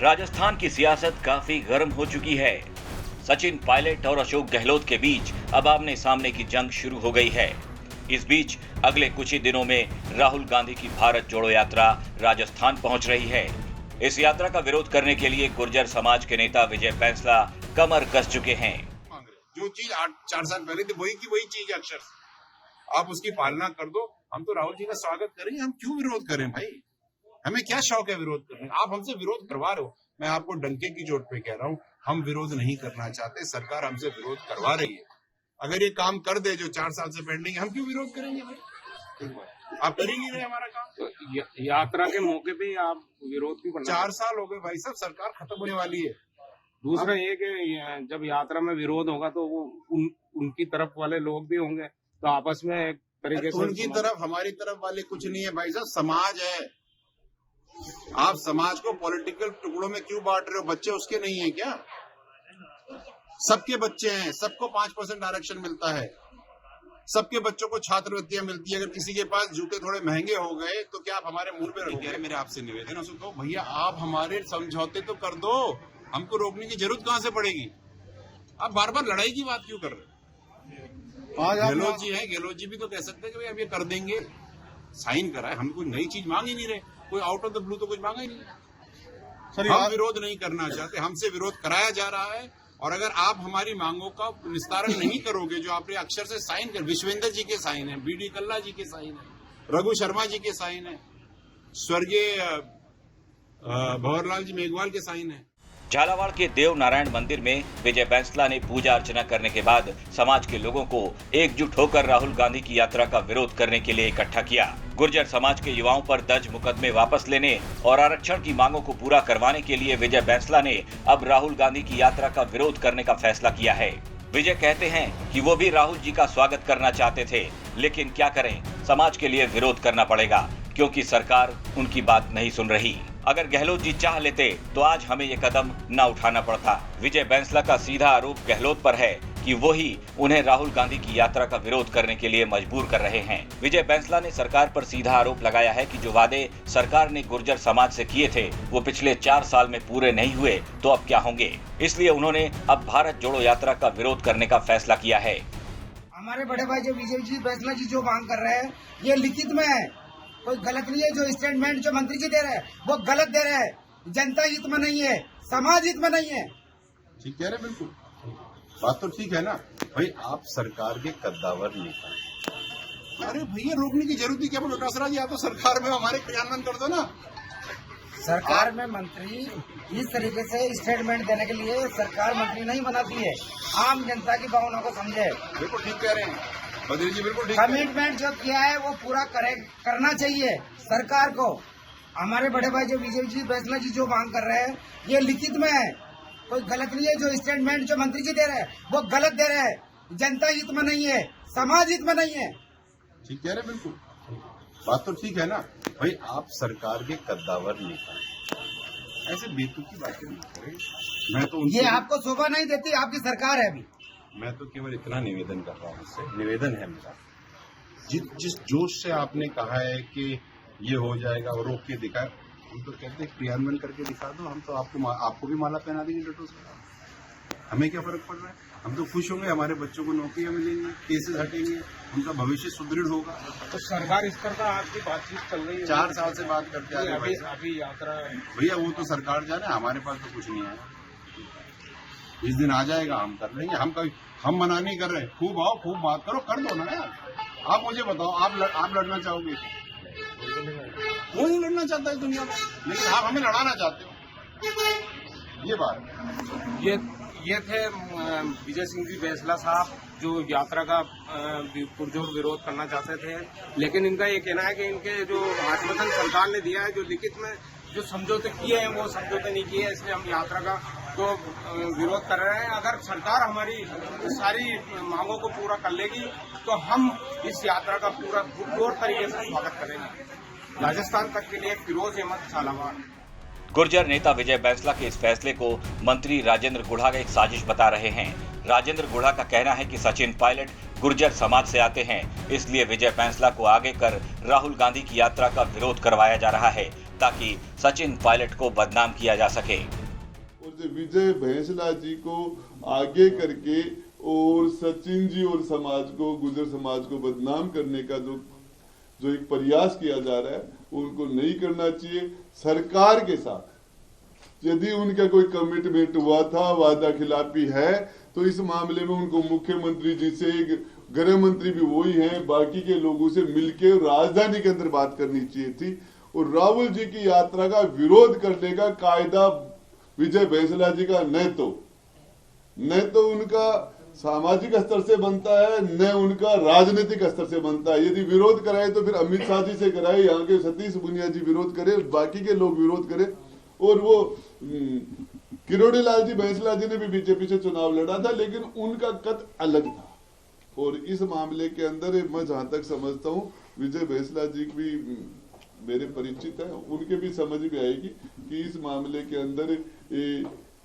राजस्थान की सियासत काफी गर्म हो चुकी है। सचिन पायलट और अशोक गहलोत के बीच अब आमने सामने की जंग शुरू हो गई है। इस बीच अगले कुछ ही दिनों में राहुल गांधी की भारत जोड़ो यात्रा राजस्थान पहुंच रही है। इस यात्रा का विरोध करने के लिए गुर्जर समाज के नेता विजय बैंसला कमर कस चुके हैं। जो चीज 4 साल पहले थी वही की वही चीज है अक्षर। आप उसकी पालना कर दो। हम तो राहुल जी का स्वागत करेंगे। हम क्यों विरोध करें भाई? हमें क्या शौक है विरोध करने? आप हमसे विरोध करवा रहे हो। मैं आपको डंके की चोट पे कह रहा हूँ, हम विरोध नहीं करना चाहते। सरकार हमसे विरोध करवा रही है। अगर ये काम कर दे जो 4 साल से पेंडिंग है, हम क्यों विरोध करेंगे भाई? आप कर ही नहीं रहे हमारा काम। तो यात्रा के मौके पे आप विरोध क्यों करना? 4 साल हो गए भाई साहब, सरकार खत्म होने वाली है। दूसरा ये कि जब यात्रा में विरोध होगा तो वो उनकी तरफ वाले लोग भी होंगे, तो आपस में एक तरीके से उनकी तरफ हमारी तरफ वाले कुछ नहीं है भाई साहब। समाज है। आप समाज को पॉलिटिकल टुकड़ों में क्यों बांट रहे हो? बच्चे उसके नहीं है क्या? सबके बच्चे हैं, सबको 5% आरक्षण मिलता है, सबके बच्चों को छात्रवृत्तियां मिलती है। अगर किसी के पास जूते थोड़े महंगे हो गए तो क्या आप हमारे मुंह पे रखोगे? मेरे आपसे निवेदन है, उसको कहो भैया आप हमारे समझौते तो कर दो, हमको रोकने की जरूरत कहां से पड़ेगी? आप बार बार लड़ाई की बात क्यों कर रहे हो? गहलोत जी है, गहलोत जी भी तो कह सकते हैं कि भाई अब ये कर देंगे, साइन कराए। हम कोई नई चीज मांग ही नहीं रहे, कोई आउट ऑफ द ब्लू तो कुछ मांगा ही नहीं। हम विरोध नहीं करना चाहते, हमसे विरोध कराया जा रहा है। और अगर आप हमारी मांगों का निस्तारण नहीं करोगे, जो आपने अक्षर से साइन कर, विश्वेंद्र जी के साइन है, बीडी कल्ला जी के साइन है, रघु शर्मा जी के साइन है, स्वर्गीय भंवरलाल जी मेघवाल के साइन है। झालावाड़ के देव नारायण मंदिर में विजय बैंसला ने पूजा अर्चना करने के बाद समाज के लोगों को एकजुट होकर राहुल गांधी की यात्रा का विरोध करने के लिए इकट्ठा किया। गुर्जर समाज के युवाओं पर दर्ज मुकदमे वापस लेने और आरक्षण की मांगों को पूरा करवाने के लिए विजय बैंसला ने अब राहुल गांधी की यात्रा का विरोध करने का फैसला किया है। विजय कहते हैं कि वो भी राहुल जी का स्वागत करना चाहते थे, लेकिन क्या करें, समाज के लिए विरोध करना पड़ेगा क्योंकि सरकार उनकी बात नहीं सुन रही। अगर गहलोत जी चाह लेते तो आज हमें ये कदम न उठाना पड़ता। विजय बैंसला का सीधा आरोप गहलोत पर है कि वो ही उन्हें राहुल गांधी की यात्रा का विरोध करने के लिए मजबूर कर रहे हैं। विजय बैंसला ने सरकार पर सीधा आरोप लगाया है कि जो वादे सरकार ने गुर्जर समाज से किए थे वो पिछले 4 साल में पूरे नहीं हुए तो अब क्या होंगे। इसलिए उन्होंने अब भारत जोड़ो यात्रा का विरोध करने का फैसला किया है। हमारे बड़े भाई जो विजय जी बैंसला जी जो मांग कर रहे हैं ये लिखित में है, कोई गलत नहीं है। जो स्टेटमेंट जो मंत्री जी दे रहे हैं वो गलत दे रहे हैं, जनता हित में नहीं है, समाज हित में नहीं है। ठीक कह रहे, बिल्कुल बात तो ठीक है ना भाई। आप सरकार के कद्दावर नेता हैं। अरे भैया रोकने की जरूरत ही क्या? डोटासरा जी आप तो सरकार में हमारे क्रियान्वयन कर दो ना। सरकार में मंत्री इस तरीके से स्टेटमेंट देने के लिए सरकार मंत्री नहीं बनाती है, आम जनता की भावनाओं को समझे। बिल्कुल ठीक कह रहे हैं बद्री जी, बिल्कुल ठीक। कमिटमेंट जो किया है वो पूरा करना चाहिए सरकार को। हमारे बड़े भाई जो विजय जी बैंसला जी जो मांग कर रहे हैं ये लिखित में है, कोई गलत नहीं है। जो स्टेटमेंट जो मंत्री जी दे रहे हैं वो गलत दे रहे हैं, जनता हित में नहीं है, समाज हित में नहीं है। ठीक कह रहे, बिल्कुल बात तो ठीक है ना भाई। आप सरकार के कद्दावर नेता हैं, ऐसे बेतुकी बातें नहीं करें। मैं तो ये आपको शोभा नहीं देती, आपकी सरकार है अभी। मैं तो केवल इतना निवेदन कर रहा हूँ, इससे निवेदन है मेरा, जिस जोश से आपने कहा है कि ये हो जाएगा और रोक के दिखाए, हम तो कहते हैं क्रियान्वयन करके दिखा दो। हम तो आपको भी माला पहना देंगे डटो से। हमें क्या फर्क पड़ रहा है? हम तो खुश होंगे, हमारे बच्चों को नौकरियां मिलेंगी, केसेस हटेंगे, उनका भविष्य सुदृढ़ होगा। तो सरकार इस पर आपकी बातचीत चल रही है? 4 साल से बात करते आ रहे हैं। अभी यात्रा भैया वो तो सरकार जाने, हमारे पास तो कुछ नहीं है। इस दिन आ जाएगा, हम कर लेंगे। हम मना नहीं कर रहे, खूब आओ, खूब बात करो, कर दो ना यार। आप मुझे बताओ, आप लड़ना चाहोगे? कोई नहीं लड़ना चाहता है दुनिया में, लेकिन आप हमें लड़ाना चाहते हो। ये बात ये थे विजय सिंह जी बैंसला साहब, जो यात्रा का पुरजोर विरोध करना चाहते थे। लेकिन इनका ये कहना है कि इनके जो आश्वासन सरकार ने दिया है, जो लिखित में जो समझौते किए हैं वो समझौते नहीं किए, इसलिए हम यात्रा का तो विरोध कर रहे हैं। अगर सरकार हमारी सारी मांगों को पूरा कर लेगी तो हम इस यात्रा का पूरा पुरजोर तरीके से स्वागत करेंगे। राजस्थान तक के लिए फिरोज अहमद, झालावाड़। गुर्जर नेता विजय बैंसला के इस फैसले को मंत्री राजेंद्र गुढ़ा एक साजिश बता रहे हैं। राजेंद्र गुढ़ा का कहना है कि सचिन पायलट गुर्जर समाज से आते हैं, इसलिए विजय बैंसला को आगे कर राहुल गांधी की यात्रा का विरोध करवाया जा रहा है। ताकि सचिन पायलट को बदनाम किया जा सके। और जो विजय बैंसला जी को आगे करके और सचिन जी और समाज को, गुर्जर समाज को बदनाम करने का जो एक प्रयास किया जा रहा है, उनको नहीं करना चाहिए। सरकार के साथ यदि उनका कोई कमिटमेंट हुआ था, वादा खिलाफी है, तो इस मामले में उनको मुख्यमंत्री जी से, गृह मंत्री भी वही हैं, बाकी के लोगों से मिलकर राजधानी के अंदर बात करनी चाहिए थी। और राहुल जी की यात्रा का विरोध करने का कायदा विजय बैंसला जी का न तो उनका सामाजिक स्तर से बनता है, न उनका राजनीतिक स्तर से बनता है। यदि विरोध कराए तो फिर अमित शाह जी से कराए, यहाँ के सतीश पुनिया जी विरोध करे, बाकी के लोग विरोध करें। और वो किरोड़ी लाल जी बैंसला जी ने भी बीजेपी से चुनाव लड़ा था, लेकिन उनका कद अलग था। और इस मामले के अंदर मैं जहां तक समझता हूं, विजय बैंसला जी भी मेरे परिचित है, उनके भी समझ में आएगी कि इस मामले के अंदर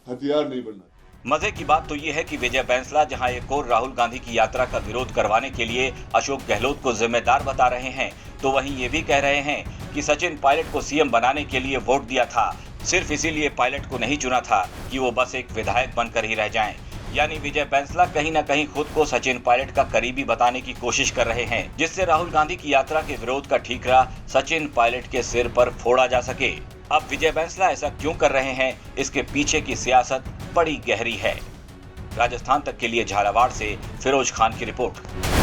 हथियार नहीं बनना। मजे की बात तो ये है कि विजय बैंसला जहां एक और राहुल गांधी की यात्रा का विरोध करवाने के लिए अशोक गहलोत को जिम्मेदार बता रहे हैं, तो वहीं ये भी कह रहे हैं कि सचिन पायलट को सीएम बनाने के लिए वोट दिया था, सिर्फ इसीलिए पायलट को नहीं चुना था कि वो बस एक विधायक बनकर ही रह जाएं। यानी विजय बैंसला कहीं न कहीं खुद को सचिन पायलट का करीबी बताने की कोशिश कर रहे हैं, जिससे राहुल गांधी की यात्रा के विरोध का ठीकरा सचिन पायलट के सिर पर फोड़ा जा सके। अब विजय बैंसला ऐसा क्यों कर रहे हैं, इसके पीछे की सियासत बड़ी गहरी है। राजस्थान तक के लिए झालावाड़ से फिरोज खान की रिपोर्ट।